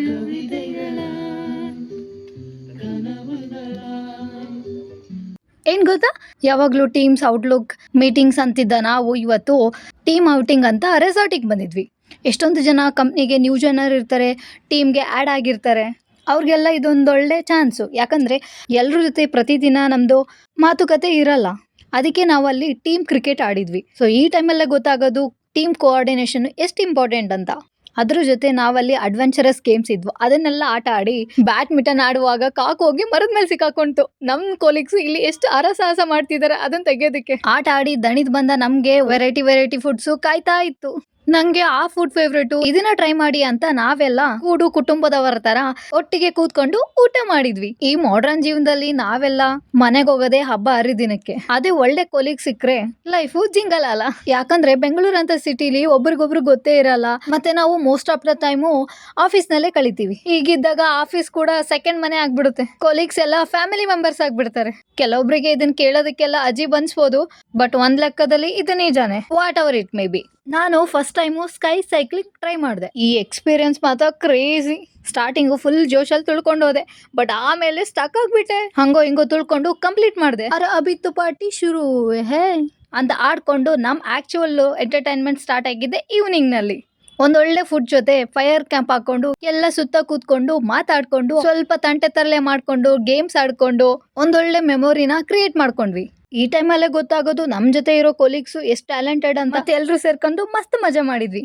ಕವಿತೆಗಳ ಕನವುಗಳ ಏನ್ ಗೊತ್ತಾ, ಯಾವಾಗಲೂ ಟೀಮ್ಸ್ ಔಟ್ಲುಕ್ ಮೀಟಿಂಗ್ಸ್ ಅಂತಿದ್ದ ನಾವು ಇವತ್ತು ಟೀಮ್ ಔಟಿಂಗ್ ಅಂತ ರೆಸಾರ್ಟಿಗೆ ಬಂದಿದ್ವಿ. ಎಷ್ಟೊಂದು ಜನ ಕಂಪ್ನಿಗೆ ನ್ಯೂ ಜನರ್ ಇರ್ತಾರೆ, ಟೀಮ್ಗೆ ಆ್ಯಡ್ ಆಗಿರ್ತಾರೆ. ಅವ್ರಿಗೆಲ್ಲ ಇದೊಂದೊಳ್ಳೆ ಚಾನ್ಸು. ಯಾಕಂದರೆ ಎಲ್ಲರ ಜೊತೆ ಪ್ರತಿದಿನ ನಮ್ಮದು ಮಾತುಕತೆ ಇರಲ್ಲ. ಅದಕ್ಕೆ ನಾವು ಅಲ್ಲಿ ಟೀಮ್ ಕ್ರಿಕೆಟ್ ಆಡಿದ್ವಿ. ಸೊ ಈ ಟೈಮಲ್ಲೇ ಗೊತ್ತಾಗೋದು ಟೀಮ್ ಕೋಆರ್ಡಿನೇಷನ್ ಎಷ್ಟು ಇಂಪಾರ್ಟೆಂಟ್ ಅಂತ. ಅದ್ರ ಜೊತೆ ನಾವಲ್ಲಿ ಅಡ್ವೆಂಚರಸ್ ಗೇಮ್ಸ್ ಇದ್ವು, ಅದನ್ನೆಲ್ಲ ಆಟ ಆಡಿ ಬ್ಯಾಡ್ಮಿಂಟನ್ ಆಡುವಾಗ ಕಾಕು ಹೋಗಿ ಮರದ ಮೇಲೆ ಸಿಕ್ಕಾಕೊಂತು. ನಮ್ ಕೊಲೀಗ್ಸ್ ಇಲ್ಲಿ ಎಷ್ಟು ಅರಸಾಹಸ ಮಾಡ್ತಿದಾರೆ ಅದನ್ನ ತೆಗೆಯೋದಕ್ಕೆ. ಆಟ ಆಡಿ ದಣಿದ್ ಬಂದ ನಮ್ಗೆ ವೆರೈಟಿ ಫುಡ್ಸು ಕಾಯ್ತಾ ಇತ್ತು. ನಂಗೆ ಆ ಫುಡ್ ಫೇವ್ರೇಟು, ಇದನ್ನ ಟ್ರೈ ಮಾಡಿ ಅಂತ ನಾವೆಲ್ಲ ಕೂಡು ಕುಟುಂಬದವರ ತರ ಒಟ್ಟಿಗೆ ಕೂತ್ಕೊಂಡು ಊಟ ಮಾಡಿದ್ವಿ. ಈ ಮಾಡರ್ನ್ ಜೀವನದಲ್ಲಿ ನಾವೆಲ್ಲ ಮನೆಗೆ ಹೋಗೋದೇ ಹಬ್ಬ ಹರಿದಿನಕ್ಕೆ. ಅದೇ ಒಳ್ಳೆ ಕೊಲೀಗ್ ಸಿಕ್ಕ್ರೆ ಲೈಫು ಜಿಂಗಲ್ ಅಲ್ಲ. ಯಾಕಂದ್ರೆ ಬೆಂಗಳೂರು ಅಂತ ಸಿಟಿಲಿ ಒಬ್ರಿಗೊಬ್ರು ಗೊತ್ತೇ ಇರಲ್ಲ. ಮತ್ತೆ ನಾವು most of the time office ನಲ್ಲೇ ಕಳಿತೀವಿ. ಹೀಗಿದ್ದಾಗ ಆಫೀಸ್ ಕೂಡ ಸೆಕೆಂಡ್ ಮನೆ ಆಗ್ಬಿಡುತ್ತೆ. ಕೊಲೀಗ್ಸ್ ಎಲ್ಲ ಫ್ಯಾಮಿಲಿ ಮೆಂಬರ್ಸ್ ಆಗ್ಬಿಡ್ತಾರೆ. ಕೆಲವೊಬ್ರಿಗೆ ಇದನ್ನ ಕೇಳೋದಕ್ಕೆಲ್ಲ ಅಜೀಬ್ ಅನ್ಸ್ಬೋದು, ಬಟ್ ಒಂದ್ ಲೆಕ್ಕದಲ್ಲಿ ಇದು ನಿಜಾನೆ. Whatever it may be. ನಾನು first time sky cycling try ಮಾಡಿದೆ. ಈ ಎಕ್ಸ್ಪೀರಿಯನ್ಸ್ ಮಾತ್ರ ಕ್ರೇಜಿ. ಸ್ಟಾರ್ಟಿಂಗು ಫುಲ್ ಜೋಶಲ್ಲಿ ತುಳ್ಕೊಂಡು ಹೋದೆ, ಬಟ್ ಆಮೇಲೆ ಸ್ಟಕ್ ಆಗ್ಬಿಟ್ಟೆ. ಹಂಗೋ ಹಿಂಗೋ ತುಳ್ಕೊಂಡು ಕಂಪ್ಲೀಟ್ ಮಾಡಿದೆ. ಅರೆ ಅಭಿತ್ತು ಪಾರ್ಟಿ ಶುರು ಹೇ ಅಂತ ಆಡ್ಕೊಂಡು ನಮ್ ಆಕ್ಚುಯಲ್ ಎಂಟರ್ಟೈನ್ಮೆಂಟ್ ಸ್ಟಾರ್ಟ್ ಆಗಿದ್ದೆ ಈವ್ನಿಂಗ್ ನಲ್ಲಿ. ಒಂದೊಳ್ಳೆ ಫುಡ್ ಜೊತೆ ಫೈರ್ ಕ್ಯಾಂಪ್ ಹಾಕೊಂಡು ಎಲ್ಲ ಸುತ್ತ ಕೂತ್ಕೊಂಡು ಮಾತಾಡ್ಕೊಂಡು ಸ್ವಲ್ಪ ತಂಟೆ ತರಲೆ ಮಾಡ್ಕೊಂಡು ಗೇಮ್ಸ್ ಆಡ್ಕೊಂಡು ಒಂದೊಳ್ಳೆ ಮೆಮೊರಿನ ಕ್ರಿಯೇಟ್ ಮಾಡ್ಕೊಂಡ್ವಿ. ಈ ಟೈಮಲ್ಲೇ ಗೊತ್ತಾಗೋದು ನಮ್ ಜೊತೆ ಇರೋ ಕೊಲೀಗ್ಸು ಎಷ್ಟು ಟ್ಯಾಲೆಂಟೆಡ್ ಅಂತ. ಮತ್ತೆ ಎಲ್ರು ಸೇರ್ಕೊಂಡು ಮಸ್ತ್ ಮಜಾ ಮಾಡಿದ್ವಿ.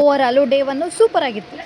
ಓವರ್ ಆಲ್ ಡೇ 1 ಸೂಪರ್ ಆಗಿತ್ತು.